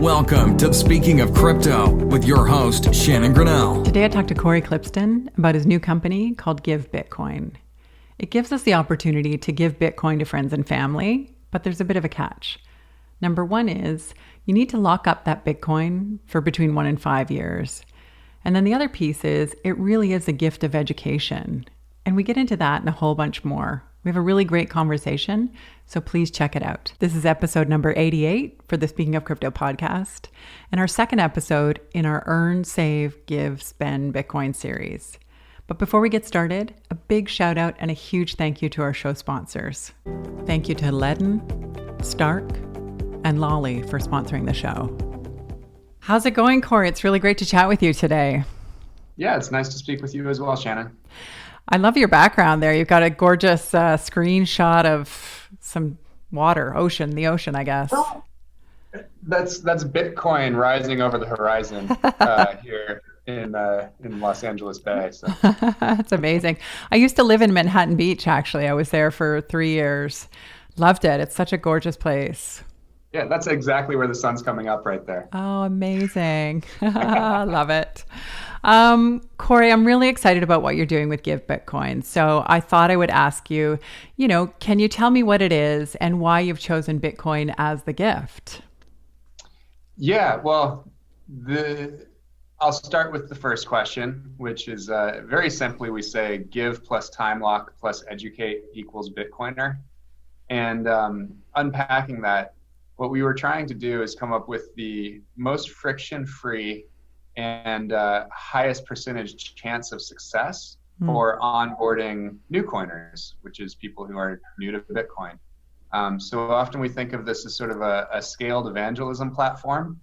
Welcome to Speaking of Crypto with your host, Shannon Grinnell. Today I talked to Cory Klippsten about his new company called Give Bitcoin. It gives us the opportunity to give Bitcoin to friends and family, but there's a bit of a catch. Number one is you need to lock up that Bitcoin for between 1 and 5 years. And then the other piece is it really is a gift of education. And we get into that and a whole bunch more. We have a really great conversation, so please check it out. This is episode number 88 for the Speaking of Crypto podcast, and our second episode in our Earn, Save, Give, Spend Bitcoin series. But before we get started, a big shout out and a huge thank you to our show sponsors. Thank you to Ledden, Stark, and Lolly for sponsoring the show. How's it going, Cory? It's really great to chat with you today. Yeah, it's nice to speak with you as well, Shannon. I love your background there. You've got a gorgeous screenshot of some water, the ocean, I guess. That's Bitcoin rising over the horizon here in Los Angeles Bay. So. That's amazing. I used to live in Manhattan Beach, actually. I was there for 3 years. Loved it. It's such a gorgeous place. Yeah, that's exactly where the sun's coming up right there. Oh, amazing. Love it. Cory, I'm really excited about what you're doing with Give Bitcoin. So I thought I would ask you, can you tell me what it is and why you've chosen Bitcoin as the gift? Yeah, well, I'll start with the first question, which is very simply we say give plus time lock plus educate equals Bitcoiner. And unpacking that, what we were trying to do is come up with the most friction-free and highest percentage chance of success for onboarding new coiners, which is people who are new to Bitcoin. So often we think of this as sort of a scaled evangelism platform,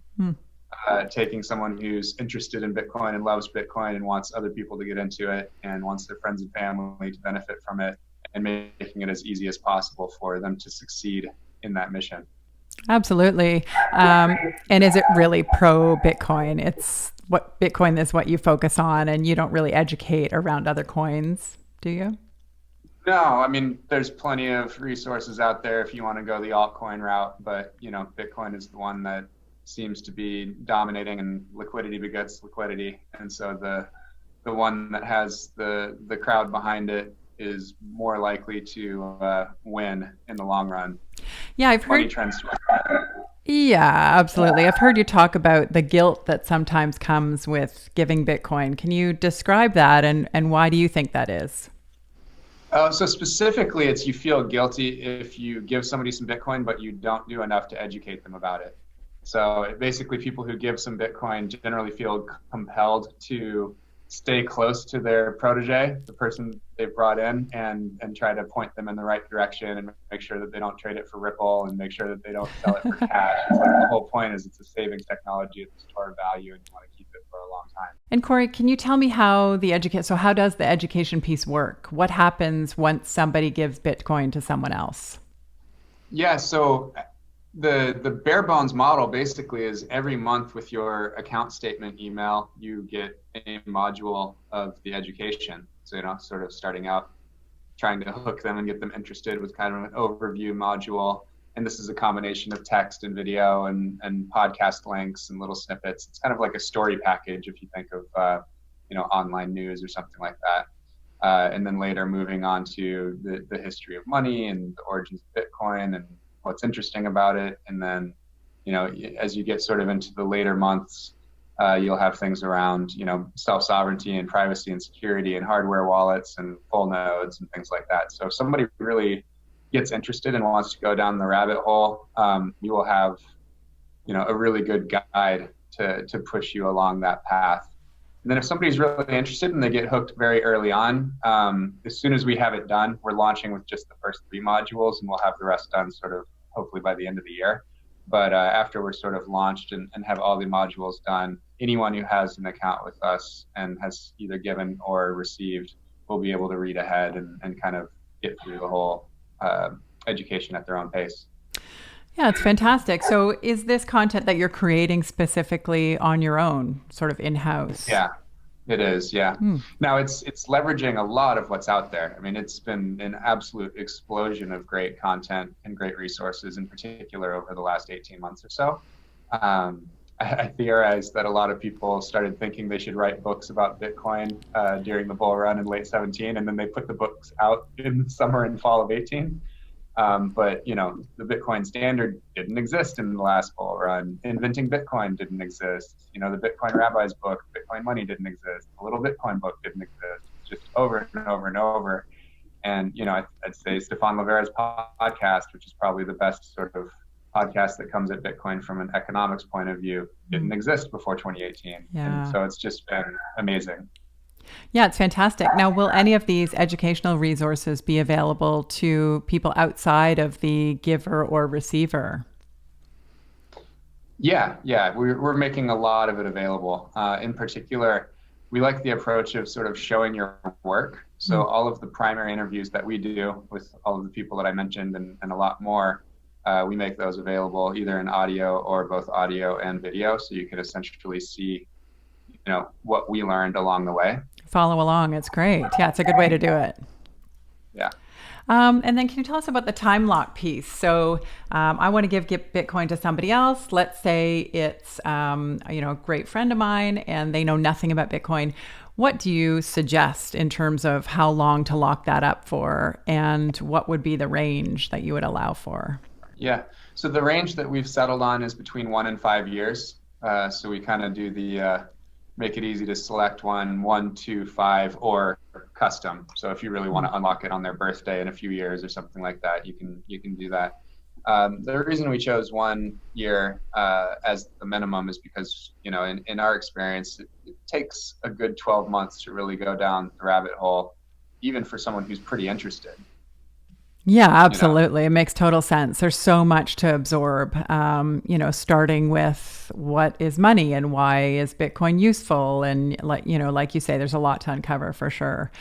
taking someone who's interested in Bitcoin and loves Bitcoin and wants other people to get into it and wants their friends and family to benefit from it and making it as easy as possible for them to succeed in that mission. Absolutely. And is it really pro Bitcoin? Bitcoin is what you focus on and you don't really educate around other coins, do you? No, I mean, there's plenty of resources out there if you want to go the altcoin route, but Bitcoin is the one that seems to be dominating and liquidity begets liquidity. And so the one that has the crowd behind it is more likely to win in the long run. Yeah, I've heard. Money trends. Yeah, absolutely. I've heard you talk about the guilt that sometimes comes with giving Bitcoin. Can you describe that and why do you think that is? So specifically, it's you feel guilty if you give somebody some Bitcoin, but you don't do enough to educate them about it. So basically, people who give some Bitcoin generally feel compelled to stay close to their protege, the person they've brought in, and try to point them in the right direction and make sure that they don't trade it for Ripple and make sure that they don't sell it for cash. It's like the whole point is it's a savings technology, it's a store of value, and you want to keep it for a long time. And Cory, can you tell me how how does the education piece work? What happens once somebody gives Bitcoin to someone else? Yeah, so the bare bones model basically is every month with your account statement email, you get a module of the education. So, sort of starting out, trying to hook them and get them interested with kind of an overview module. And this is a combination of text and video and podcast links and little snippets. It's kind of like a story package if you think of, online news or something like that. And then later moving on to the history of money and the origins of Bitcoin and what's interesting about it. And then, as you get sort of into the later months, you'll have things around, self-sovereignty and privacy and security and hardware wallets and full nodes and things like that. So if somebody really gets interested and wants to go down the rabbit hole, you will have, a really good guide to push you along that path. And then if somebody's really interested and they get hooked very early on, as soon as we have it done, we're launching with just the first 3 modules and we'll have the rest done sort of hopefully by the end of the year. But after we're sort of launched and have all the modules done, anyone who has an account with us and has either given or received will be able to read ahead and kind of get through the whole education at their own pace. Yeah, it's fantastic. So is this content that you're creating specifically on your own, sort of in-house? Yeah, It is, yeah. Now it's leveraging a lot of what's out there. I mean, it's been an absolute explosion of great content and great resources, in particular over the last 18 months or so. I theorized that a lot of people started thinking they should write books about Bitcoin during the bull run in late 17, and then they put the books out in summer and fall of 18. But the Bitcoin standard didn't exist in the last bull run. Inventing Bitcoin didn't exist. The Bitcoin Rabbi's book, Bitcoin Money, didn't exist. The Little Bitcoin book didn't exist. Just over and over and over. And I'd say Stefan Livera's podcast, which is probably the best sort of podcast that comes at Bitcoin from an economics point of view, didn't exist before 2018. Yeah. And so it's just been amazing. Yeah, it's fantastic. Now, will any of these educational resources be available to people outside of the giver or receiver? Yeah. We're making a lot of it available. In particular, we like the approach of sort of showing your work. So all of the primary interviews that we do with all of the people that I mentioned and a lot more, we make those available either in audio or both audio and video. So you can essentially see, what we learned along the way. Follow along. It's great. Yeah, it's a good way to do it. Yeah. And then can you tell us about the time lock piece? So I want to give Bitcoin to somebody else. Let's say it's a great friend of mine and they know nothing about Bitcoin. What do you suggest in terms of how long to lock that up for, and what would be the range that you would allow for? Yeah. So the range that we've settled on is between 1 and 5 years. So we kind of do the make it easy to select 1, 2, 5, or custom. So if you really want to unlock it on their birthday in a few years or something like that, you can do that. The reason we chose 1 year as the minimum is because, in our experience, it takes a good 12 months to really go down the rabbit hole, even for someone who's pretty interested. Yeah, absolutely. It makes total sense. There's so much to absorb, starting with what is money and why is Bitcoin useful? And like you say, there's a lot to uncover for sure.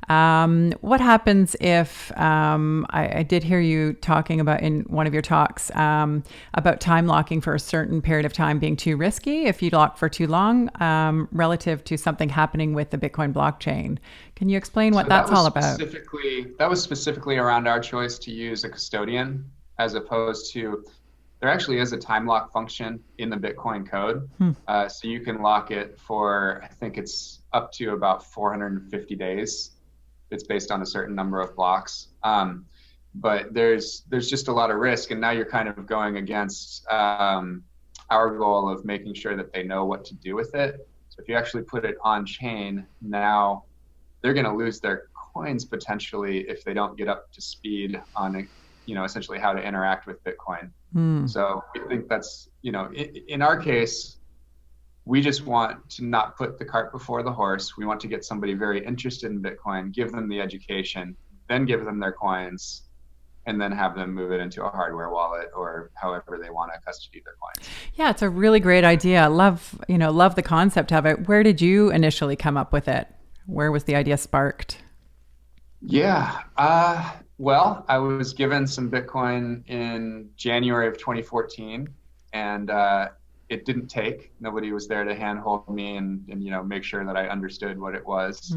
What happens if, I did hear you talking about in one of your talks, about time locking for a certain period of time being too risky if you lock for too long, relative to something happening with the Bitcoin blockchain. Can you explain what that's all about? That was specifically around our choice to use a custodian, as opposed to, there actually is a time lock function in the Bitcoin code. So you can lock it for, I think it's up to about 450 days. It's based on a certain number of blocks. But there's just a lot of risk. And now you're kind of going against our goal of making sure that they know what to do with it. So if you actually put it on chain, now they're going to lose their coins potentially if they don't get up to speed on, essentially how to interact with Bitcoin. So we think that's, in our case, we just want to not put the cart before the horse. We want to get somebody very interested in Bitcoin, give them the education, then give them their coins, and then have them move it into a hardware wallet or however they want to custody their coins. Yeah, it's a really great idea. Love the concept of it. Where did you initially come up with it? Where was the idea sparked? Yeah. Well, I was given some Bitcoin in January of 2014, and it didn't take. Nobody was there to handhold me and make sure that I understood what it was.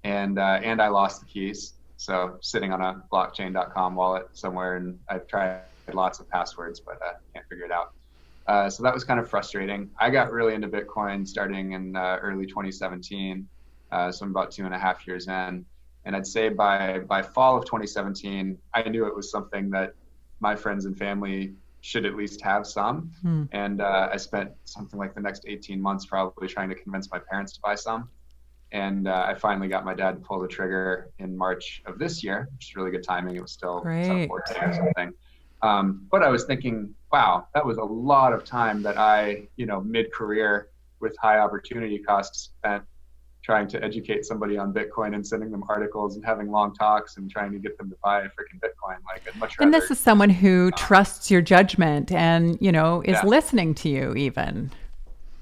And I lost the keys. So sitting on a blockchain.com wallet somewhere, and I've tried lots of passwords, but can't figure it out. So that was kind of frustrating. I got really into Bitcoin starting in early 2017. So I'm about 2.5 years in. And I'd say by fall of 2017, I knew it was something that my friends and family should at least have some. And I spent something like the next 18 months probably trying to convince my parents to buy some. And I finally got my dad to pull the trigger in March of this year, which is really good timing. It was still 14 or something. But I was thinking, wow, that was a lot of time that I, mid-career with high opportunity costs spent trying to educate somebody on Bitcoin and sending them articles and having long talks and trying to get them to buy freaking Bitcoin. Like, I'd much rather. And this is someone who trusts your judgment and, is listening to you even.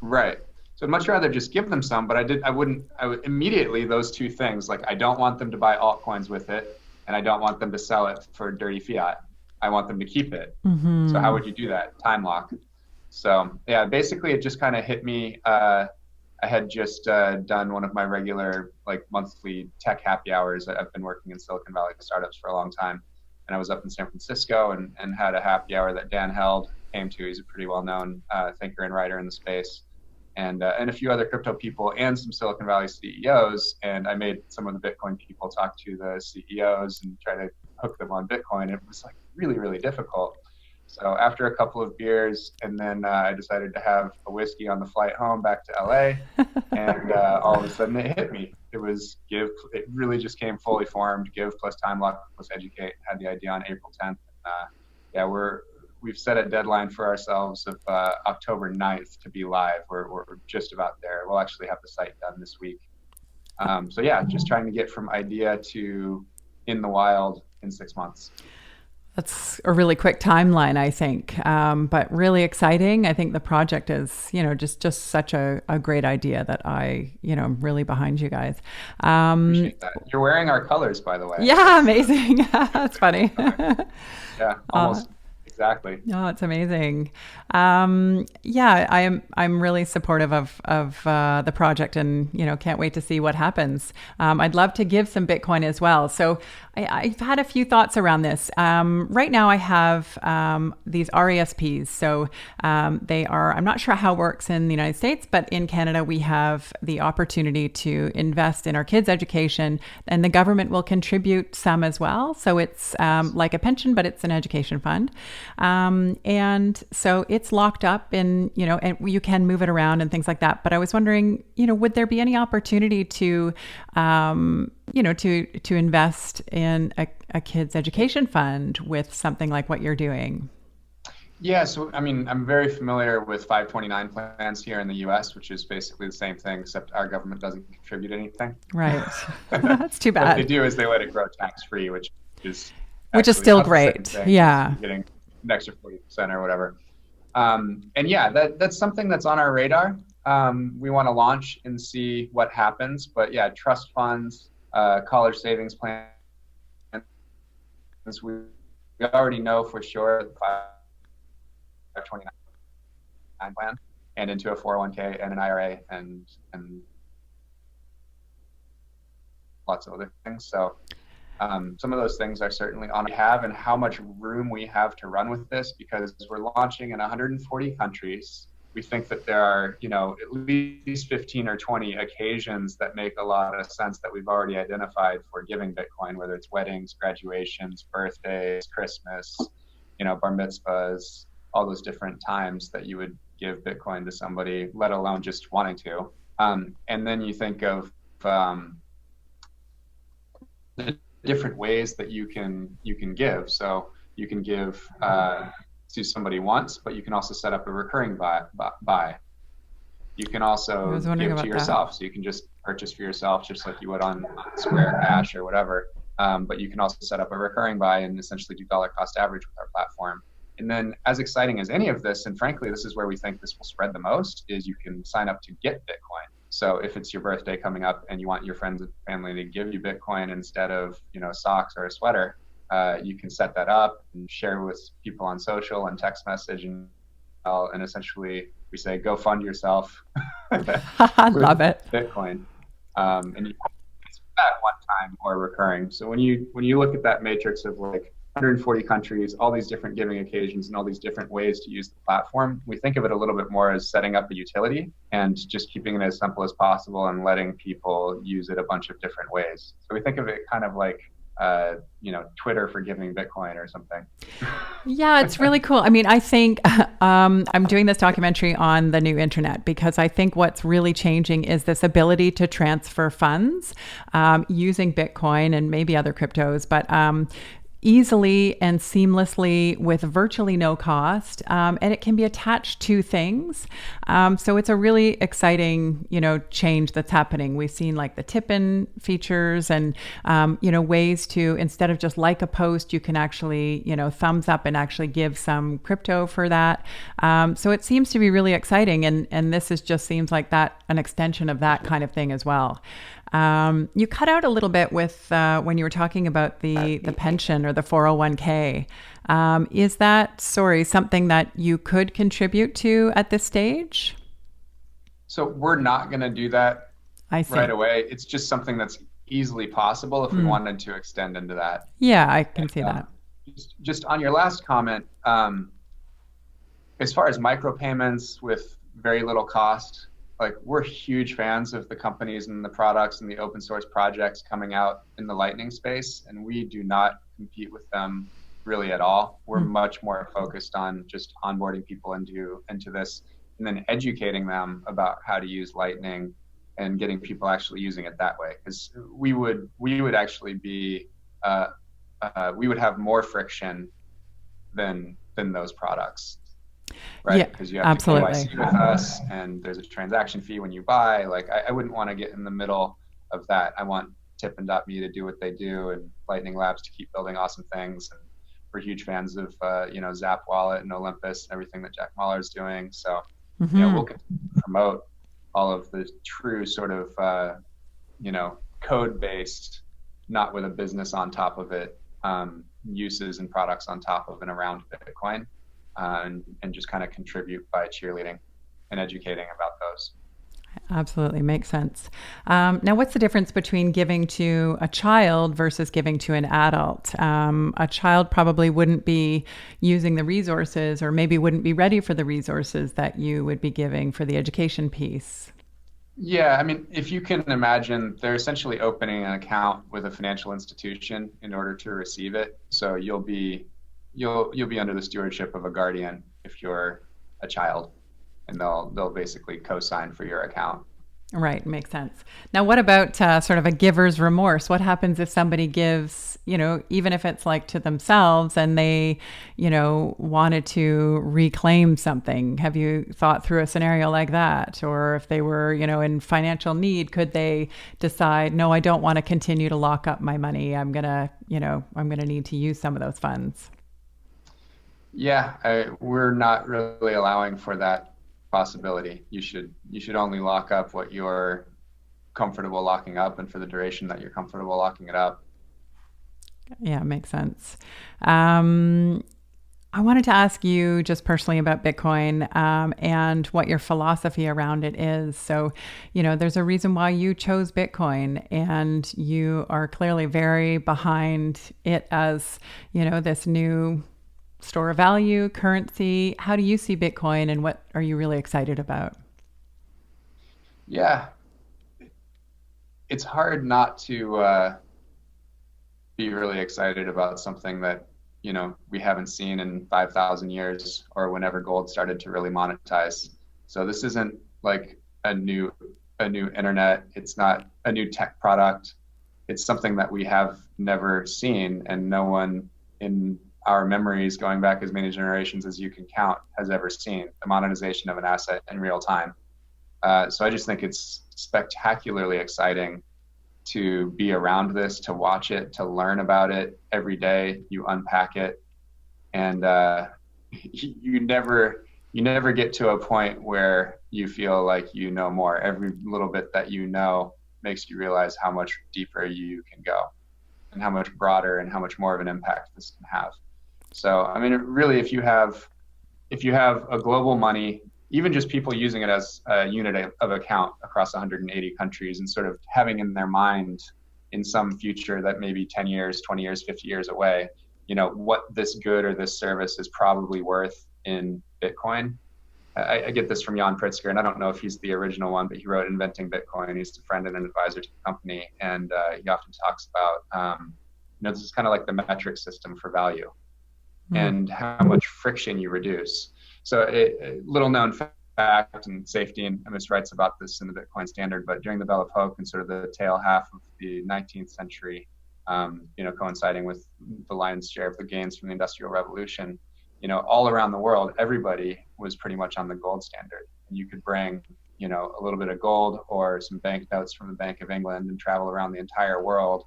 Right. So I'd much rather just give them some, but I would immediately, those two things, like I don't want them to buy altcoins with it and I don't want them to sell it for dirty fiat. I want them to keep it. So how would you do that? Time lock. So yeah, basically it just kind of hit me. I had just done one of my regular monthly tech happy hours. I've been working in Silicon Valley startups for a long time. And I was up in San Francisco and had a happy hour that Dan held. came to. He's a pretty well-known thinker and writer in the space, and a few other crypto people and some Silicon Valley CEOs. And I made some of the Bitcoin people talk to the CEOs and try to hook them on Bitcoin. It was like really, really difficult. So after a couple of beers, and then I decided to have a whiskey on the flight home back to LA, and all of a sudden it hit me. It was Give. It really just came fully formed. Give plus Time Lock plus Educate. Had the idea on April 10th. And, we've set a deadline for ourselves of October 9th to be live. We're just about there. We'll actually have the site done this week. So yeah, just trying to get from idea to in the wild in 6 months. That's a really quick timeline, I think, but really exciting. I think the project is, just such a great idea that I'm really behind you guys. Appreciate that. You're wearing our colors, by the way. Yeah, amazing. That's funny. Yeah, almost. Exactly. No, it's amazing. I'm really supportive of the project, and can't wait to see what happens. I'd love to give some Bitcoin as well. So I've had a few thoughts around this. Right now I have these RESPs. So they are, I'm not sure how it works in the United States, but in Canada we have the opportunity to invest in our kids' education, and the government will contribute some as well. So it's like a pension, but it's an education fund. And so it's locked up and you can move it around and things like that. But I was wondering, would there be any opportunity to invest in a kid's education fund with something like what you're doing? Yeah, so I'm very familiar with 529 plans here in the US, which is basically the same thing, except our government doesn't contribute anything. Right. That's too bad. What they do is they let it grow tax-free, which is still great. Yeah. You're getting an extra 40% or whatever. And yeah, that's something that's on our radar. We want to launch and see what happens. But yeah, trust funds, college savings plans. We already know for sure the 529 plan, and into a 401k and an IRA and lots of other things. So some of those things are certainly on have, and how much room we have to run with this, because we're launching in 140 countries. We think that there are, at least 15 or 20 occasions that make a lot of sense that we've already identified for giving Bitcoin, whether it's weddings, graduations, birthdays, Christmas, bar mitzvahs, all those different times that you would give Bitcoin to somebody, let alone just wanting to. And then you think of the different ways that you can give. So you can give to somebody once, but you can also set up a recurring buy. You can also give to yourself. So you can just purchase for yourself, just like you would on Square Cash or whatever. But you can also set up a recurring buy and essentially do dollar cost average with our platform. And then, as exciting as any of this, and frankly, this is where we think this will spread the most, is you can sign up to get Bitcoin. So if it's your birthday coming up and you want your friends and family to give you Bitcoin instead of, socks or a sweater, you can set that up and share with people on social and text message, and essentially we say, go fund yourself. I love it. Bitcoin. And you it's that one time or recurring. So when you look at that matrix of like 140 countries, all these different giving occasions and all these different ways to use the platform, we think of it a little bit more as setting up a utility and just keeping it as simple as possible and letting people use it a bunch of different ways. So we think of it kind of like Twitter for giving Bitcoin or something. Yeah, it's really cool. I think I'm doing this documentary on the new internet because I think what's really changing is this ability to transfer funds using Bitcoin and maybe other cryptos, but easily and seamlessly with virtually no cost. And it can be attached to things. So it's a really exciting, change that's happening. We've seen like the tip-in features and, ways to, instead of just like a post, you can actually, thumbs up and actually give some crypto for that. So it seems to be really exciting. And this just seems like an extension of that kind of thing as well. You cut out a little bit with when you were talking about the pension or the 401k. Is that, something that you could contribute to at this stage? So we're not going to do that right away. It's just something that's easily possible if we wanted to extend into that. Yeah, I can see that. Just on your last comment, as far as micropayments with very little cost, like we're huge fans of the companies and the products and the open source projects coming out in the Lightning space, and we do not compete with them really at all. We're much more focused on just onboarding people into this and then educating them about how to use Lightning and getting people actually using it that way. Because we would actually be we would have more friction than those products. Right, because you have absolutely. to KYC with us, and there's a transaction fee when you buy. Like, I wouldn't want to get in the middle of that. I want Tip.me to do what they do, and Lightning Labs to keep building awesome things. And we're huge fans of Zap Wallet and Olympus and everything that Jack Mallers is doing. So we'll continue to promote all of the true sort of code based, not with a business on top of it, uses and products on top of and around Bitcoin. And just kind of contribute by cheerleading and educating about those. Absolutely. Makes sense. Now, what's the difference between giving to a child versus giving to an adult? A child probably wouldn't be using the resources, or maybe wouldn't be ready for the resources that you would be giving for the education piece. Yeah, I mean, if you can imagine, they're essentially opening an account with a financial institution in order to receive it. So you'll be under the stewardship of a guardian if you're a child, and they'll basically co-sign for your account. Right, makes sense. Now, what about sort of a giver's remorse? What happens if somebody gives, even if it's like to themselves, and they, wanted to reclaim something? Have you thought through a scenario like that? Or if they were, in financial need, could they decide, no, I don't want to continue to lock up my money. I'm gonna need to use some of those funds. Yeah, we're not really allowing for that possibility. You should only lock up what you're comfortable locking up, and for the duration that you're comfortable locking it up. Yeah, makes sense. I wanted to ask you just personally about Bitcoin and what your philosophy around it is. So, there's a reason why you chose Bitcoin, and you are clearly very behind it as, this new store of value, currency. How do you see Bitcoin, and what are you really excited about? Yeah, it's hard not to be really excited about something that we haven't seen in 5,000 years, or whenever gold started to really monetize. So this isn't like a new internet. It's not a new tech product. It's something that we have never seen, and no one in our memories, going back as many generations as you can count, has ever seen the monetization of an asset in real time. So I just think it's spectacularly exciting to be around this, to watch it, to learn about it every day. You unpack it, and you never get to a point where you feel like you know more. Every little bit that you know makes you realize how much deeper you can go, and how much broader and how much more of an impact this can have. So, I mean, really, if you have a global money, even just people using it as a unit of account across 180 countries, and sort of having in their mind in some future that maybe 10 years, 20 years, 50 years away, what this good or this service is probably worth in Bitcoin. I get this from Jan Pritzker, and I don't know if he's the original one, but he wrote Inventing Bitcoin. He's a friend and an advisor to the company, and he often talks about, this is kind of like the metric system for value. And how much friction you reduce. So a little known fact, and Safety and Amos writes about this in the Bitcoin Standard, but during the Belle Epoque and sort of the tail half of the 19th century, coinciding with the lion's share of the gains from the Industrial Revolution, all around the world, everybody was pretty much on the gold standard. And you could bring, a little bit of gold or some banknotes from the Bank of England and travel around the entire world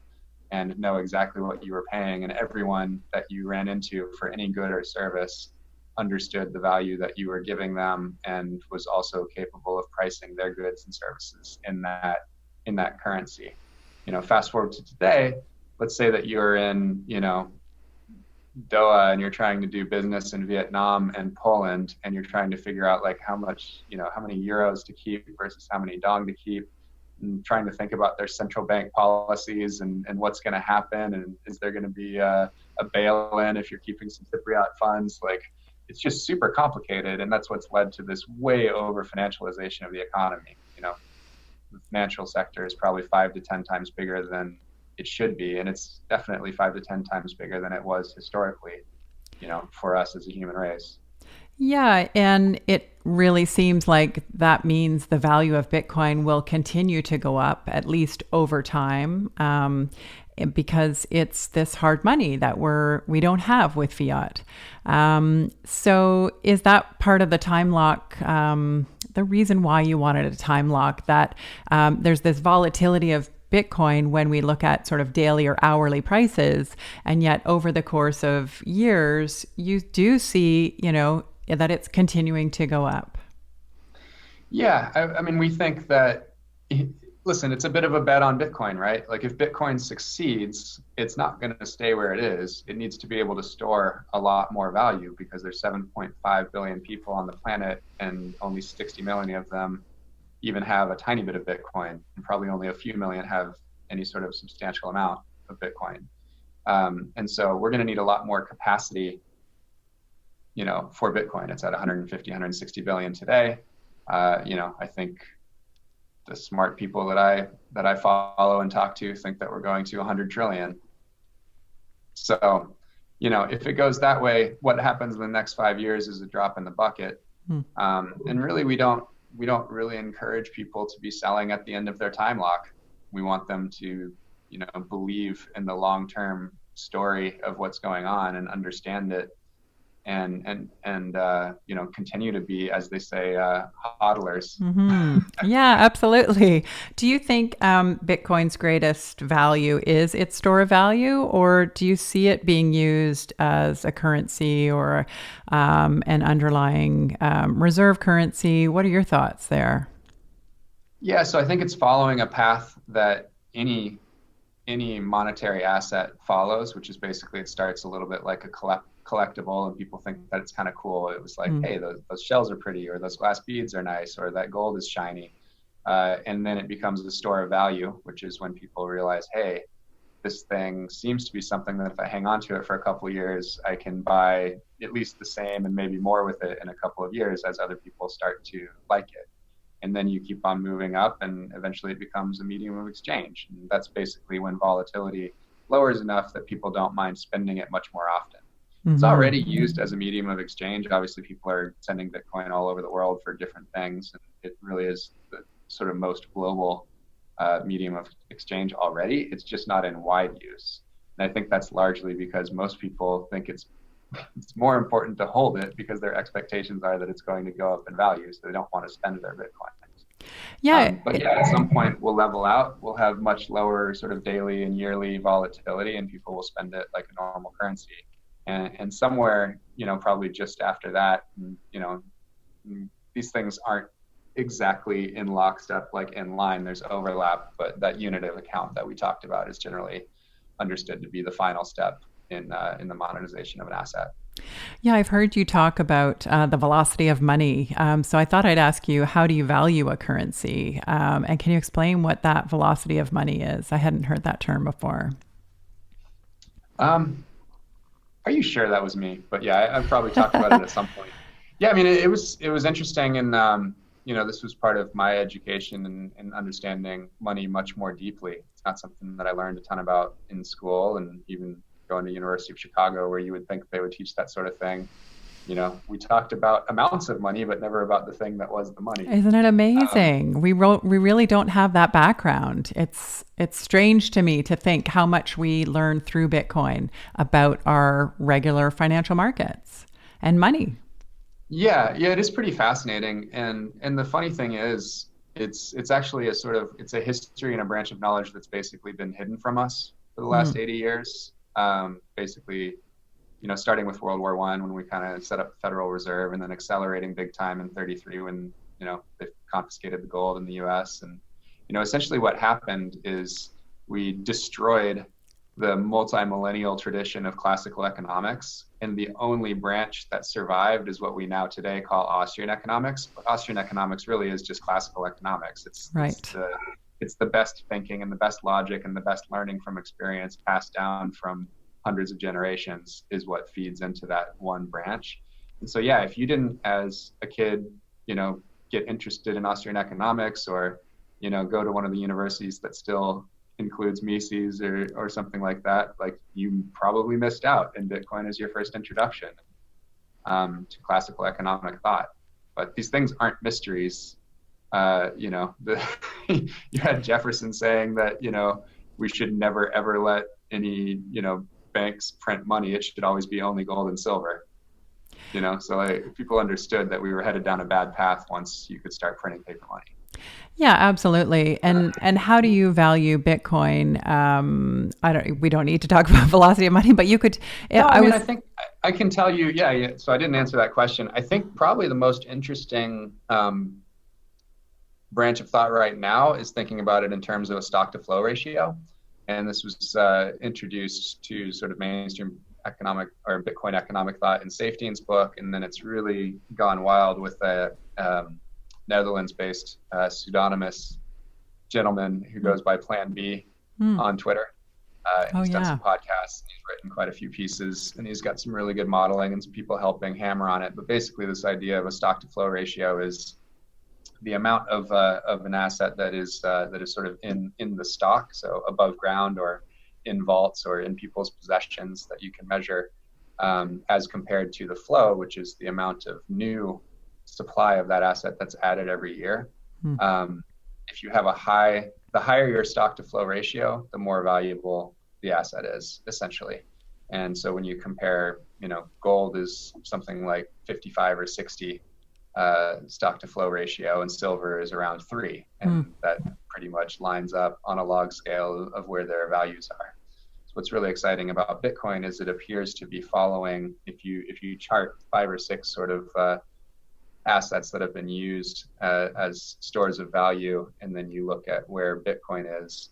and know exactly what you were paying, and everyone that you ran into for any good or service understood the value that you were giving them, and was also capable of pricing their goods and services in that currency. Fast forward to today, let's say that you're in, Doha, and you're trying to do business in Vietnam and Poland, and you're trying to figure out like how many euros to keep versus how many dong to keep, and trying to think about their central bank policies and what's going to happen, and is there going to be a bail-in if you're keeping some Cypriot funds. Like, it's just super complicated, and that's what's led to this way over financialization of the economy. The financial sector is probably 5 to 10 times bigger than it should be, and it's definitely 5 to 10 times bigger than it was historically, for us as a human race. Yeah, and it really seems like that means the value of Bitcoin will continue to go up, at least over time, because it's this hard money that we don't have with fiat. So is that part of the time lock? The reason why you wanted a time lock, that there's this volatility of Bitcoin when we look at sort of daily or hourly prices, and yet over the course of years, you do see, that it's continuing to go up. Yeah, I mean, we think that, listen, it's a bit of a bet on Bitcoin, right? Like if Bitcoin succeeds, it's not going to stay where it is. It needs to be able to store a lot more value because there's 7.5 billion people on the planet, and only 60 million of them even have a tiny bit of Bitcoin, and probably only a few million have any sort of substantial amount of Bitcoin. And so we're going to need a lot more capacity, for Bitcoin. It's at 150, 160 billion today. I think the smart people that I follow and talk to think that we're going to 100 trillion. So, if it goes that way, what happens in the next 5 years is a drop in the bucket. And really, we don't really encourage people to be selling at the end of their time lock. We want them to, believe in the long-term story of what's going on and understand it, and continue to be, as they say, hodlers. Mm-hmm. Yeah, absolutely. Do you think Bitcoin's greatest value is its store of value, or do you see it being used as a currency or an underlying reserve currency? What are your thoughts there? Yeah, so I think it's following a path that any monetary asset follows, which is basically it starts a little bit like a collectible, and people think that it's kind of cool. It was like, hey, those shells are pretty, or those glass beads are nice, or that gold is shiny. And then it becomes a store of value, which is when people realize, hey, this thing seems to be something that if I hang on to it for a couple of years, I can buy at least the same and maybe more with it in a couple of years as other people start to like it. And then you keep on moving up, and eventually it becomes a medium of exchange. And that's basically when volatility lowers enough that people don't mind spending it much more often. It's already used as a medium of exchange. Obviously, people are sending Bitcoin all over the world for different things, and it really is the sort of most global medium of exchange already. It's just not in wide use. And I think that's largely because most people think it's more important to hold it because their expectations are that it's going to go up in value, so they don't want to spend their Bitcoin. Yeah. But yeah, at some point we'll level out. We'll have much lower sort of daily and yearly volatility, and people will spend it like a normal currency. And somewhere, probably just after that, these things aren't exactly in lockstep, like in line. There's overlap, but that unit of account that we talked about is generally understood to be the final step in the monetization of an asset. Yeah, I've heard you talk about the velocity of money. So I thought I'd ask you, how do you value a currency? And can you explain what that velocity of money is? I hadn't heard that term before. Are you sure that was me? But yeah, I've probably talked about it at some point. Yeah, I mean, it was interesting, and this was part of my education and understanding money much more deeply. It's not something that I learned a ton about in school, and even going to University of Chicago, where you would think they would teach that sort of thing. We talked about amounts of money, but never about the thing that was the money. Isn't it amazing? We really don't have that background. It's strange to me to think how much we learn through Bitcoin about our regular financial markets and money. Yeah, it is pretty fascinating. And the funny thing is, it's actually it's a history and a branch of knowledge that's basically been hidden from us for the last 80 years. Basically, starting with World War I, when we kind of set up the Federal Reserve, and then accelerating big time in 33 when, they confiscated the gold in the US. And, essentially what happened is we destroyed the multi-millennial tradition of classical economics. And the only branch that survived is what we now today call Austrian economics. But Austrian economics really is just classical economics. It's the best thinking and the best logic and the best learning from experience passed down from hundreds of generations is what feeds into that one branch. And so, yeah, if you didn't, as a kid, get interested in Austrian economics, or, go to one of the universities that still includes Mises or something like that, like, you probably missed out, and Bitcoin is your first introduction to classical economic thought. But these things aren't mysteries. You had Jefferson saying that, we should never, ever let any, banks print money. It should always be only gold and silver. So people understood that we were headed down a bad path once you could start printing paper money. Yeah, absolutely. And how do you value Bitcoin? We don't need to talk about velocity of money, but you could. No, I think I can tell you. Yeah. So I didn't answer that question. I think probably the most interesting branch of thought right now is thinking about it in terms of a stock to flow ratio. And this was introduced to sort of mainstream economic or Bitcoin economic thought in Safeteen's book. And then it's really gone wild with a Netherlands-based pseudonymous gentleman who goes by Plan B on Twitter. He's done some podcasts, and he's written quite a few pieces, and he's got some really good modeling and some people helping hammer on it. But basically, this idea of a stock to flow ratio is the amount of an asset that is sort of in the stock, so above ground or in vaults or in people's possessions, that you can measure as compared to the flow, which is the amount of new supply of that asset that's added every year. If you have the higher your stock to flow ratio, the more valuable the asset is, essentially. And so when you compare, gold is something like 55 or 60 stock to flow ratio, and silver is around 3, and that pretty much lines up on a log scale of where their values are. So what's really exciting about Bitcoin is it appears to be following, if you chart 5 or 6 sort of assets that have been used as stores of value, and then you look at where Bitcoin is,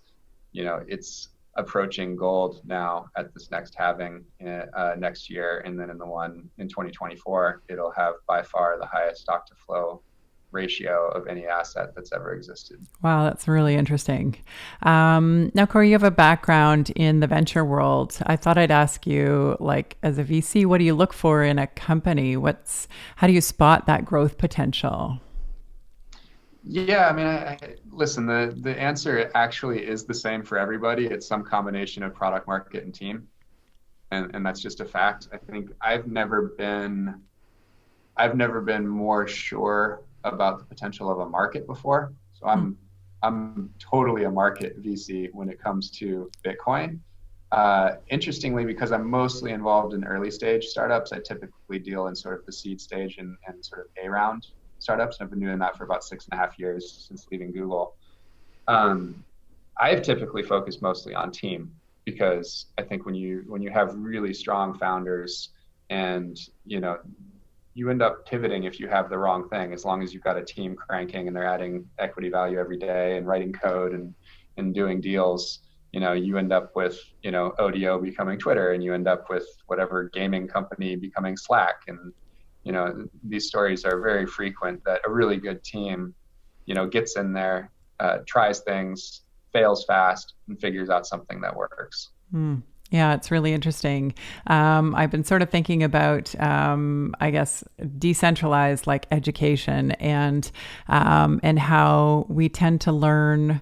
it's approaching gold now at this next halving next year, and then in the one in 2024, it'll have by far the highest stock to flow ratio of any asset that's ever existed. Wow, that's really interesting. Now, Cory, you have a background in the venture world. I thought I'd ask you, like, as a VC, what do you look for in a company? How do you spot that growth potential? Yeah, listen, the answer actually is the same for everybody. It's some combination of product, market, and team. And that's just a fact. I think I've never been more sure about the potential of a market before. So I'm totally a market VC when it comes to Bitcoin. Interestingly, because I'm mostly involved in early stage startups, I typically deal in sort of the seed stage and sort of A round startups. I've been doing that for about 6.5 years since leaving Google. I've typically focused mostly on team, because I think when you have really strong founders, and you end up pivoting if you have the wrong thing, as long as you've got a team cranking and they're adding equity value every day and writing code and doing deals, you end up with, ODO becoming Twitter, and you end up with whatever gaming company becoming Slack. And, these stories are very frequent, that a really good team, gets in there, tries things, fails fast, and figures out something that works. Yeah, it's really interesting. I've been sort of thinking about, I guess, decentralized like education and how we tend to learn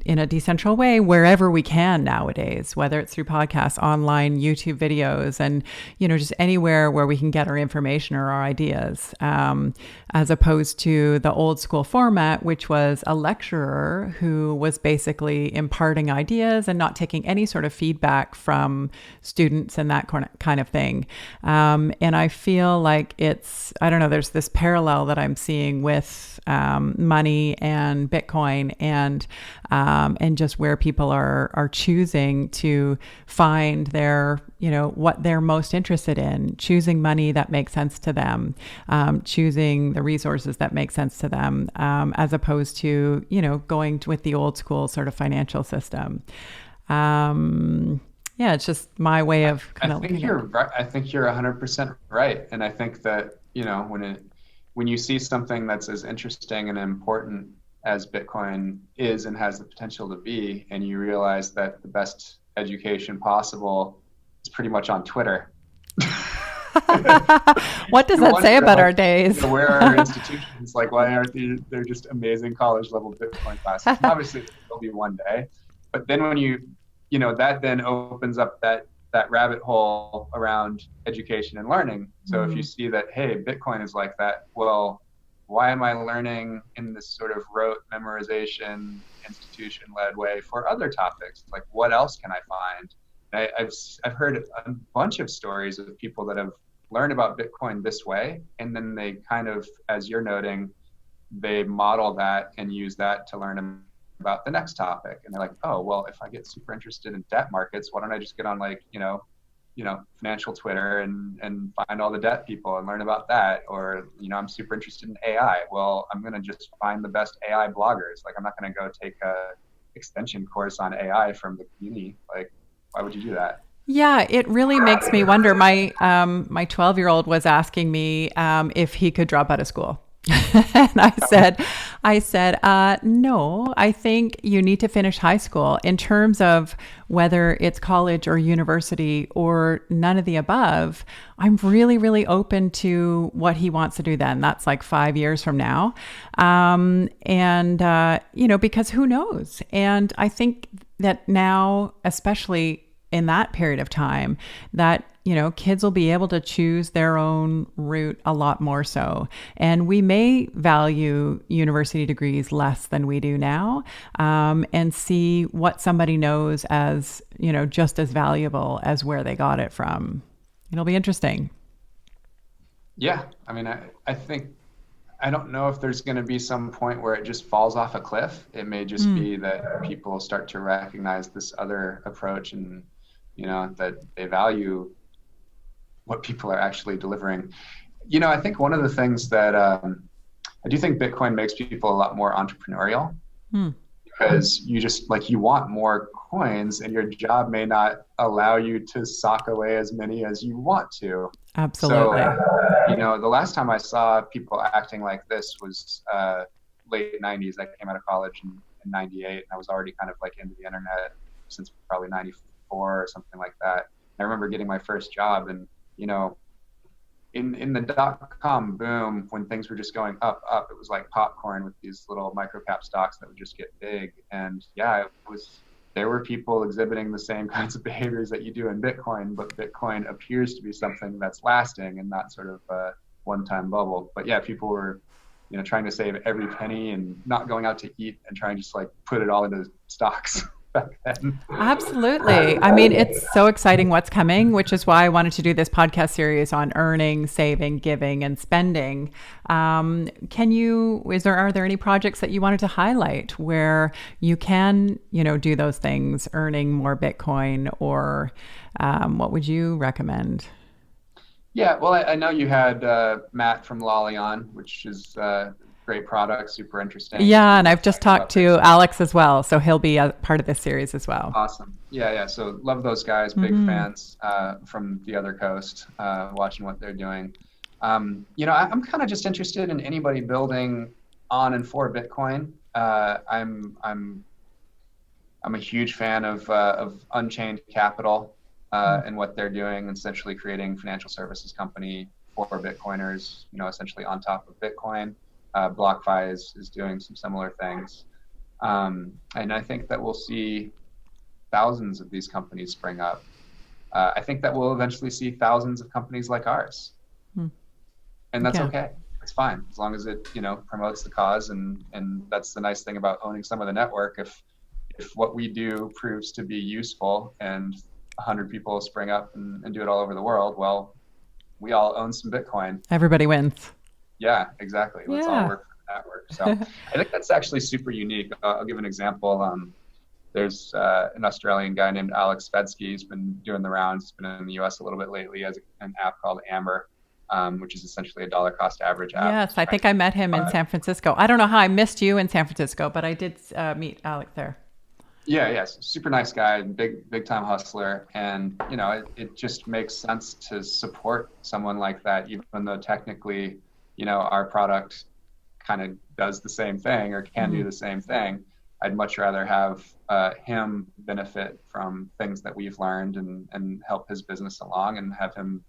in a decentral way wherever we can nowadays, whether it's through podcasts, online, YouTube videos, and, just anywhere where we can get our information or our ideas, as opposed to the old school format, which was a lecturer who was basically imparting ideas and not taking any sort of feedback from students and that kind of thing. And I feel like there's this parallel that I'm seeing with money and Bitcoin and just where people are choosing to find their, what they're most interested in, choosing money that makes sense to them, choosing the resources that make sense to them, as opposed to, going with the old school sort of financial system. Yeah, it's just my way of kind of looking at it. Right. I think you're 100% right. And I think that, when you see something that's as interesting and important as Bitcoin is and has the potential to be, and you realize that the best education possible is pretty much on Twitter, What does You that say wonder, about our like, days? where are our institutions? Like, why aren't they're just amazing college level Bitcoin classes? And obviously, there'll be one day, but then when that then opens up that rabbit hole around education and learning. So if you see that, hey, Bitcoin is like that, well, why am I learning in this sort of rote memorization, institution-led way for other topics? Like, what else can I find? I've heard a bunch of stories of people that have learned about Bitcoin this way, and then they kind of, as you're noting, they model that and use that to learn about the next topic. And they're like, oh, well, if I get super interested in debt markets, why don't I just get on like, financial Twitter and find all the debt people and learn about that? Or, I'm super interested in AI. Well, I'm going to just find the best AI bloggers. Like, I'm not going to go take a extension course on AI from the community. Like, why would you do that? Yeah, it really makes me wonder. My 12-year-old was asking me if he could drop out of school. And I said, no, I think you need to finish high school. In terms of whether it's college or university or none of the above, I'm really, really open to what he wants to do then. That's like 5 years from now. Because who knows? And I think that now, especially in that period of time, that kids will be able to choose their own route a lot more so. And we may value university degrees less than we do now, and see what somebody knows as, just as valuable as where they got it from. It'll be interesting. Yeah. I mean, I think, I don't know if there's going to be some point where it just falls off a cliff. It may just be that people start to recognize this other approach, and, that they value what people are actually delivering. I think one of the things that I do think Bitcoin makes people a lot more entrepreneurial, because you want more coins, and your job may not allow you to sock away as many as you want to. Absolutely. So, the last time I saw people acting like this was late 90s. I came out of college in 98, and I was already kind of like into the internet since probably 94 or something like that. I remember getting my first job, and in the dot-com boom, when things were just going up, it was like popcorn with these little micro-cap stocks that would just get big. And yeah, there were people exhibiting the same kinds of behaviors that you do in Bitcoin, but Bitcoin appears to be something that's lasting and not sort of a one-time bubble. But yeah, people were, trying to save every penny and not going out to eat and trying to just like put it all into stocks. Back then. Absolutely. I mean, it's so exciting what's coming, which is why I wanted to do this podcast series on earning, saving, giving, and spending. Are there any projects that you wanted to highlight where you can, do those things, earning more Bitcoin, or what would you recommend? Yeah, well, I know you had Matt from Lolly on, which is great product, super interesting. Yeah, and I've just talked to Alex as well, so he'll be a part of this series as well. Awesome. Yeah. So love those guys, big fans from the other coast, watching what they're doing. I'm kind of just interested in anybody building on and for Bitcoin. I'm a huge fan of Unchained Capital and what they're doing, essentially creating financial services company for Bitcoiners, essentially on top of Bitcoin. BlockFi is doing some similar things. And I think that we'll see thousands of these companies spring up. I think that we'll eventually see thousands of companies like ours. And that's okay. It's fine. As long as it, promotes the cause. And that's the nice thing about owning some of the network. If what we do proves to be useful and 100 people spring up and do it all over the world, well, we all own some Bitcoin. Everybody wins. Yeah, exactly. Let's all work for the network. So I think that's actually super unique. I'll give an example. There's an Australian guy named Alex Spedsky. He's been doing the rounds. He's been in the US a little bit lately. He has an app called Amber, which is essentially a dollar cost average app. Yes, I think I met him in San Francisco. I don't know how I missed you in San Francisco, but I did meet Alex there. Yeah, super nice guy, big time hustler. And, it just makes sense to support someone like that, even though technically, our product kind of does the same thing or can do the same thing. I'd much rather have him benefit from things that we've learned and help his business along, and have him,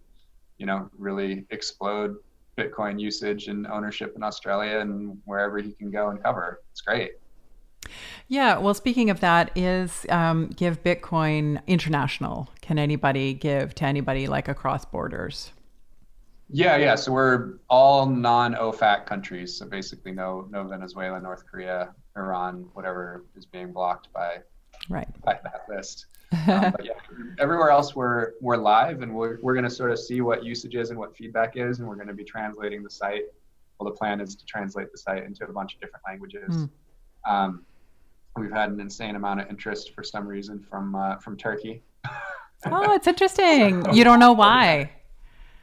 really explode Bitcoin usage and ownership in Australia and wherever he can go and cover. It's great. Yeah. Well, speaking of that, is Give Bitcoin international? Can anybody give to anybody, like across borders? Yeah. So we're all non-OFAC countries. So basically no Venezuela, North Korea, Iran, whatever is being blocked by Right. that list. But yeah, everywhere else we're live, and we're going to sort of see what usage is and what feedback is, and we're going to be translating the site. Well, the plan is to translate the site into a bunch of different languages. We've had an insane amount of interest for some reason from Turkey. Oh, it's interesting. You don't know why.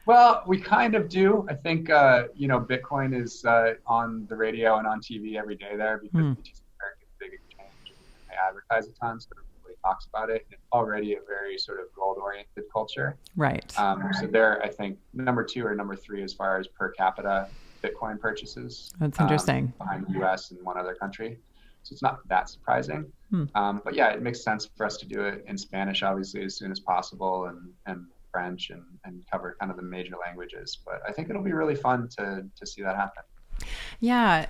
Well, we kind of do. I think Bitcoin is on the radio and on TV every day there because BTC is a very big exchange. They advertise a ton, so everybody talks about it. It's already a very sort of gold-oriented culture. Right. So they're, I think, number 2 or number 3 as far as per capita Bitcoin purchases. That's interesting. Behind the U.S. and one other country. So it's not that surprising. But yeah, it makes sense for us to do it in Spanish, obviously, as soon as possible, and French and cover kind of the major languages. But I think it'll be really fun to see that happen. Yeah.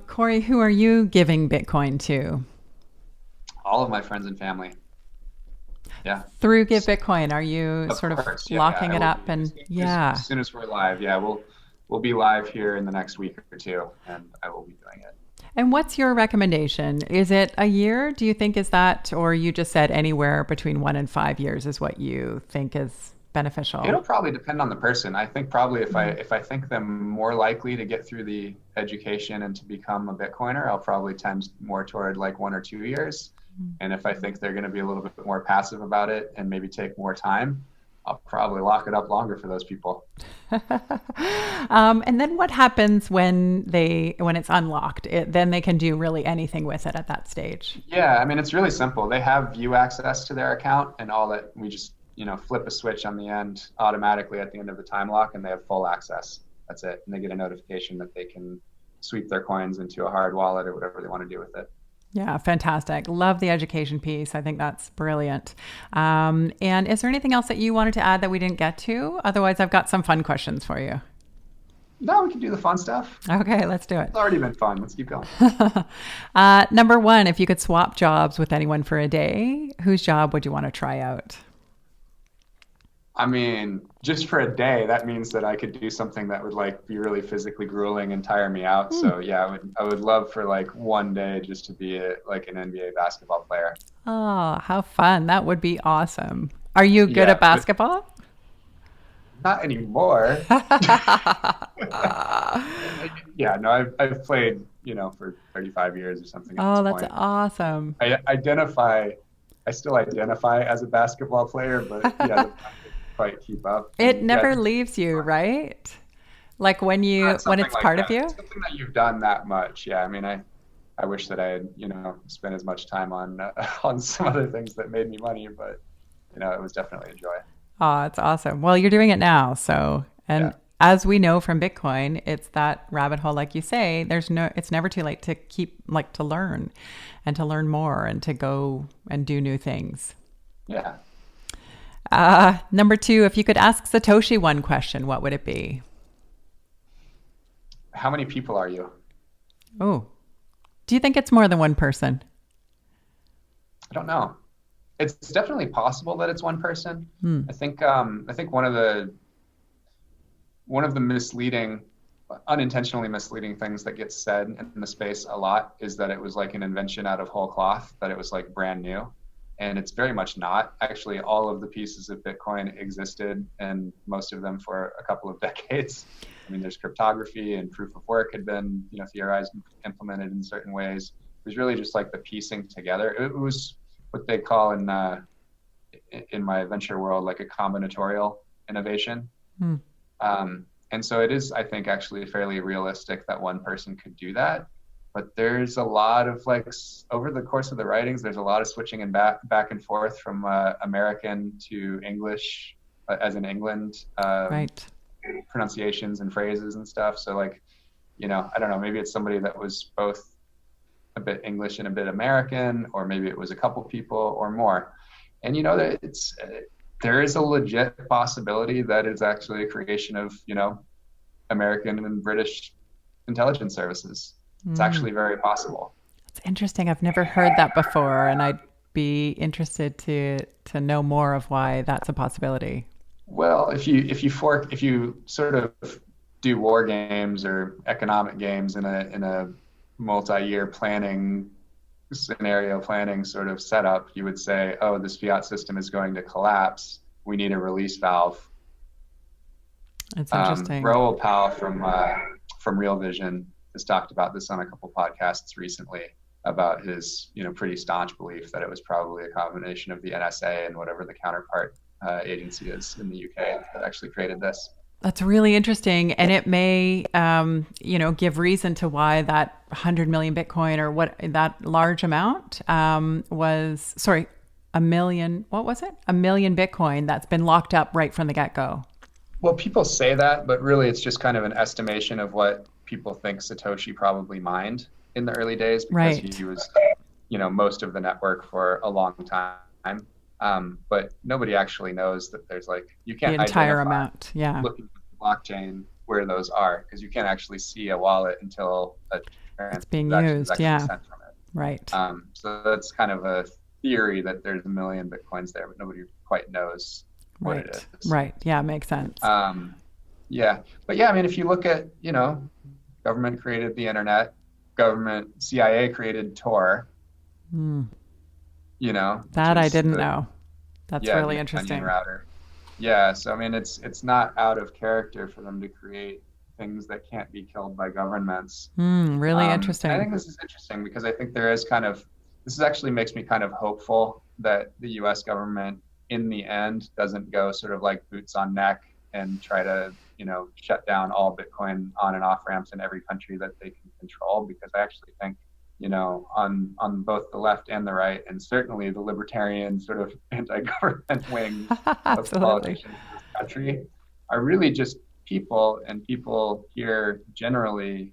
Cory, who are you giving Bitcoin to? All of my friends and family. Yeah. Through Give Bitcoin, are you sort of locking it up? And as soon as we're live, we'll be live here in the next week or two, and I will be doing it. And what's your recommendation? Is it a year? Do you think is that, or you just said anywhere between 1 and 5 years is what you think is beneficial? It'll probably depend on the person. I think probably if I think them more likely to get through the education and to become a Bitcoiner, I'll probably tend more toward like 1 or 2 years. And if I think they're going to be a little bit more passive about it and maybe take more time, I'll probably lock it up longer for those people. And then what happens when it's unlocked? Then they can do really anything with it at that stage. Yeah, I mean, it's really simple. They have view access to their account, and all that we just flip a switch on the end automatically at the end of the time lock, and they have full access. That's it. And they get a notification that they can sweep their coins into a hard wallet or whatever they want to do with it. Yeah, fantastic. Love the education piece. I think that's brilliant. And is there anything else that you wanted to add that we didn't get to? Otherwise, I've got some fun questions for you. No, we can do the fun stuff. Okay, let's do it. It's already been fun. Let's keep going. Number 1, if you could swap jobs with anyone for a day, whose job would you want to try out? I mean, just for a day, that means that I could do something that would like be really physically grueling and tire me out. So yeah, I would love for like one day just to be like an NBA basketball player. Oh, how fun. That would be awesome. Are you good at basketball? Not anymore. Yeah, no, I've played, for 35 years or something. Oh, that's awesome. I still identify as a basketball player, but yeah, quite keep up. It never leaves you, right? Like when it's like part of you? It's something that you've done that much. Yeah. I mean, I wish that I had, spent as much time on some other things that made me money, but it was definitely a joy. Oh, it's awesome. Well, you're doing it now. So, as we know from Bitcoin, it's that rabbit hole, like you say, it's never too late to to learn and to learn more and to go and do new things. Yeah. Number 2, if you could ask Satoshi one question, what would it be? How many people are you? Oh, do you think it's more than one person? I don't know. It's definitely possible that it's one person. I think one of the unintentionally misleading things that gets said in the space a lot is that it was like an invention out of whole cloth, that it was like brand new. And it's very much not. Actually, all of the pieces of Bitcoin existed, and most of them for a couple of decades. I mean, there's cryptography and proof of work had been, theorized and implemented in certain ways. It was really just like the piecing together. It was what they call in my venture world, like a combinatorial innovation. And so it is, I think, actually fairly realistic that one person could do that. But there's a lot of over the course of the writings, there's a lot of switching and back and forth from American to English, as in England, right, pronunciations and phrases and stuff. So I don't know, maybe it's somebody that was both a bit English and a bit American, or maybe it was a couple people or more. And there is a legit possibility that it's actually a creation of, American and British intelligence services. It's actually very possible. It's interesting. I've never heard that before, and I'd be interested to know more of why that's a possibility. Well, if you sort of do war games or economic games in a multi-year scenario planning sort of setup, you would say, oh, this fiat system is going to collapse. We need a release valve. It's interesting. Raoul Pal from Real Vision has talked about this on a couple podcasts recently about his, pretty staunch belief that it was probably a combination of the NSA and whatever the counterpart agency is in the UK that actually created this. That's really interesting. And it may, give reason to why that 100 million Bitcoin or what that large amount a million Bitcoin that's been locked up right from the get-go. Well, people say that, but really it's just kind of an estimation of what people think Satoshi probably mined in the early days, because he was, most of the network for a long time. But nobody actually knows that there's you can't the entire amount. Yeah. Looking at the blockchain where those are, because you can't actually see a wallet until it's being used. Yeah. Sent from it. Right. So that's kind of a theory that there's a million Bitcoins there, but nobody quite knows what it is. Right. Yeah. Makes sense. Yeah. But yeah, I mean, if you look at, government created the internet, CIA created Tor, that I didn't know. That's really interesting. Onion router. Yeah. So, I mean, it's not out of character for them to create things that can't be killed by governments. Really interesting. I think this is interesting because I think this actually makes me kind of hopeful that the US government in the end doesn't go sort of like boots on neck and try to, shut down all Bitcoin on and off ramps in every country that they can control, because I actually think, on both the left and the right, and certainly the libertarian sort of anti-government wing of politicians in this country are really just people, and people here generally,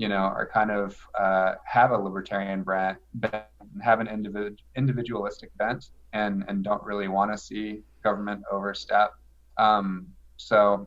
are kind of have a libertarian bent, have an individualistic bent, and don't really want to see government overstep. So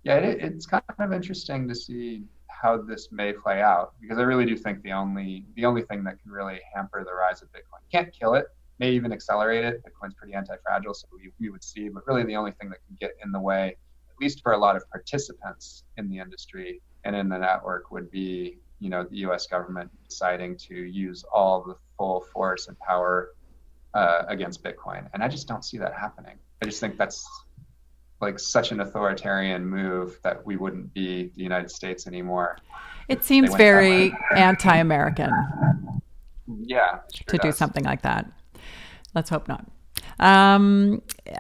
yeah, it's kind of interesting to see how this may play out, because I really do think the only thing that can really hamper the rise of Bitcoin, can't kill it, may even accelerate it. Bitcoin's pretty anti-fragile, so we would see, but really the only thing that can get in the way, at least for a lot of participants in the industry and in the network, would be, the US government deciding to use all the full force and power against Bitcoin. And I just don't see that happening. I just think that's such an authoritarian move that we wouldn't be the United States anymore. It seems very anti-American. Yeah, to do something like that. Let's hope not.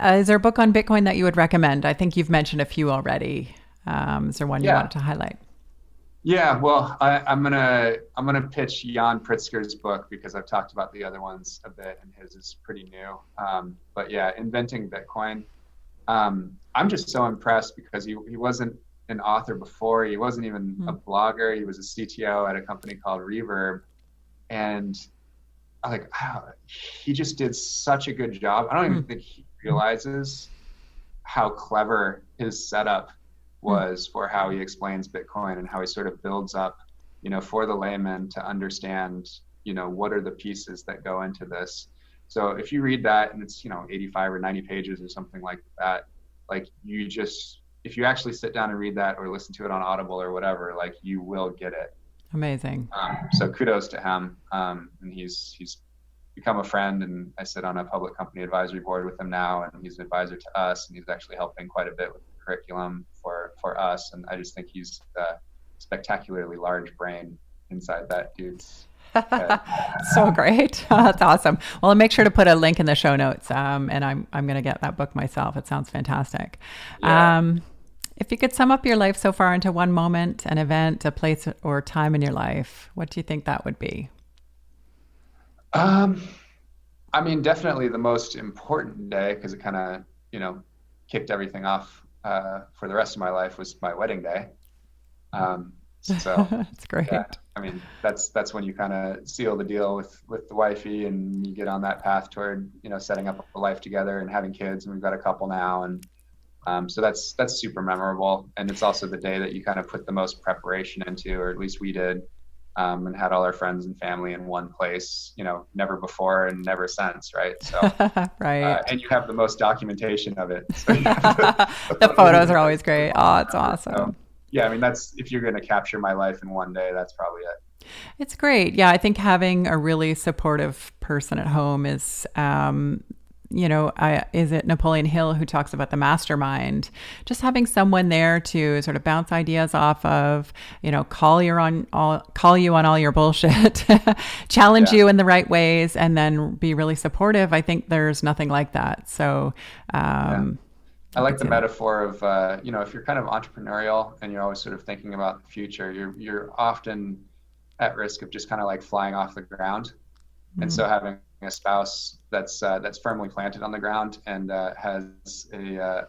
Is there a book on Bitcoin that you would recommend? I think you've mentioned a few already. Is there one you wanted to highlight? Yeah, well, I'm gonna pitch Jan Pritzker's book, because I've talked about the other ones a bit, and his is pretty new. But yeah, Inventing Bitcoin. I'm just so impressed because he wasn't an author before. He wasn't even a blogger. He was a CTO at a company called Reverb. And he just did such a good job. I don't even think he realizes how clever his setup was for how he explains Bitcoin and how he sort of builds up, for the layman to understand, what are the pieces that go into this. So if you read that and it's, 85 or 90 pages or something like that, if you actually sit down and read that or listen to it on Audible or whatever, you will get it. Amazing. So kudos to him. And he's become a friend, and I sit on a public company advisory board with him now, and he's an advisor to us, and he's actually helping quite a bit with the curriculum for us. And I just think he's a spectacularly large brain inside that dude's So great. That's awesome. Well, I'll make sure to put a link in the show notes. And I'm going to get that book myself. It sounds fantastic. Yeah. If you could sum up your life so far into one moment, an event, a place or time in your life, what do you think that would be? I mean, definitely the most important day, because it kind of, kicked everything off for the rest of my life, was my wedding day. So that's great. Yeah, I mean, that's when you kind of seal the deal with the wifey, and you get on that path toward, setting up a life together and having kids. And we've got a couple now, and so that's super memorable. And it's also the day that you kind of put the most preparation into, or at least we did, and had all our friends and family in one place, never before and never since, right? So, right. And you have the most documentation of it. So the photos are always great. Oh, it's awesome. So, yeah, I mean, if you're going to capture my life in one day, that's probably it. It's great. Yeah, I think having a really supportive person at home is, is it Napoleon Hill who talks about the mastermind? Just having someone there to sort of bounce ideas off of, call you on all your bullshit, challenge you in the right ways, and then be really supportive. I think there's nothing like that. So, I like the metaphor of, if you're kind of entrepreneurial and you're always sort of thinking about the future, you're often at risk of just kind of like flying off the ground. Mm-hmm. And so having a spouse that's firmly planted on the ground and has a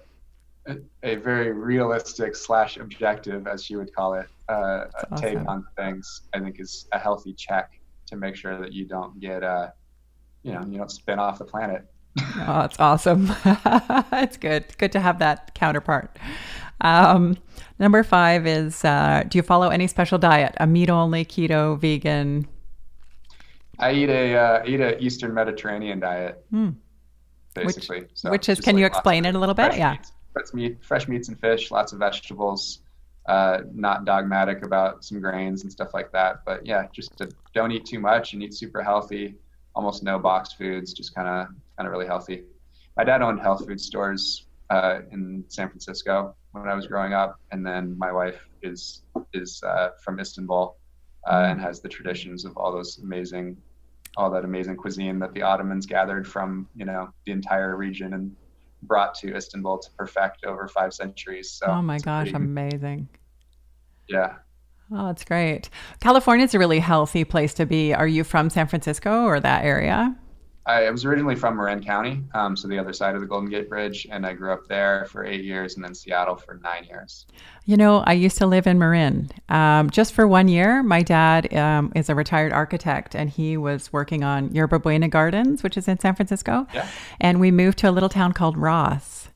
very realistic / objective, as she would call it, take on things, I think is a healthy check to make sure that you don't get, you don't spin off the planet. Oh, it's awesome. It's good to have that counterpart. Number 5 is, do you follow any special diet? A meat only, keto, vegan? I eat a Eastern Mediterranean diet, basically. Which is, can you explain it a little bit? Yeah. Fresh meats and fish, lots of vegetables, not dogmatic about some grains and stuff like that. But yeah, just don't eat too much and eat super healthy, almost no boxed foods, just kind of really healthy. My dad owned health food stores in San Francisco when I was growing up. And then my wife is from Istanbul and has the traditions of all that amazing cuisine that the Ottomans gathered from, the entire region and brought to Istanbul to perfect over 5 centuries. So oh my gosh, amazing. Yeah. Oh, that's great. California is a really healthy place to be. Are you from San Francisco or that area? I was originally from Marin County, so the other side of the Golden Gate Bridge, and I grew up there for 8 years and then Seattle for 9 years. I used to live in Marin just for 1 year. My dad is a retired architect, and he was working on Yerba Buena Gardens, which is in San Francisco. Yeah. And we moved to a little town called Ross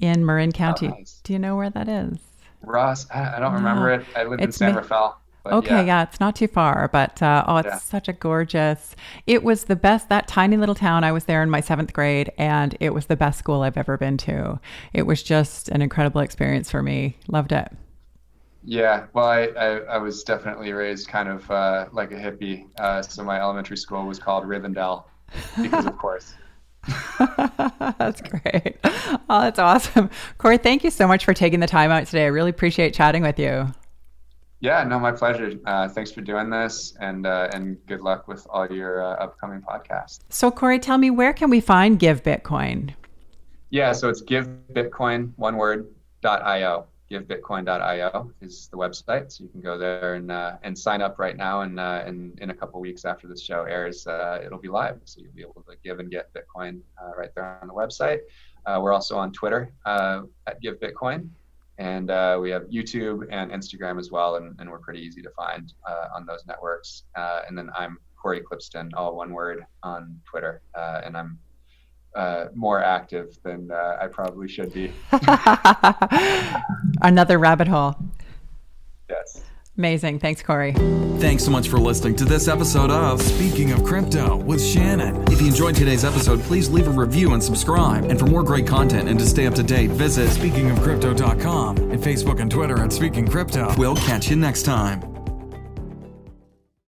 in Marin County. Oh, nice. Do you know where that is? Ross, I don't remember it. I lived in San Rafael. Okay, yeah, it's not too far, but it's such a gorgeous, it was the best, that tiny little town. I was there in my 7th grade, and it was the best school I've ever been to. It was just an incredible experience for me. Loved it. Yeah, well, I was definitely raised kind of like a hippie. So my elementary school was called Rivendell because, of course. That's great. Oh, that's awesome. Cory, thank you so much for taking the time out today. I really appreciate chatting with you. Yeah, no, my pleasure. Thanks for doing this, and good luck with all your upcoming podcasts. So, Cory, tell me, where can we find Give Bitcoin? Yeah, so it's givebitcoin, one word, .io. Givebitcoin.io is the website, so you can go there and sign up right now. And in a couple weeks after this show airs, it'll be live, so you'll be able to give and get Bitcoin right there on the website. We're also on Twitter at Give Bitcoin. And we have YouTube and Instagram as well, and we're pretty easy to find on those networks. And then I'm Cory Klippsten, all one word, on Twitter, and I'm more active than I probably should be. Another rabbit hole. Yes. Amazing. Thanks, Cory. Thanks so much for listening to this episode of Speaking of Crypto with Shannon. If you enjoyed today's episode, please leave a review and subscribe. And for more great content and to stay up to date, visit speakingofcrypto.com and Facebook and Twitter at Speaking Crypto. We'll catch you next time.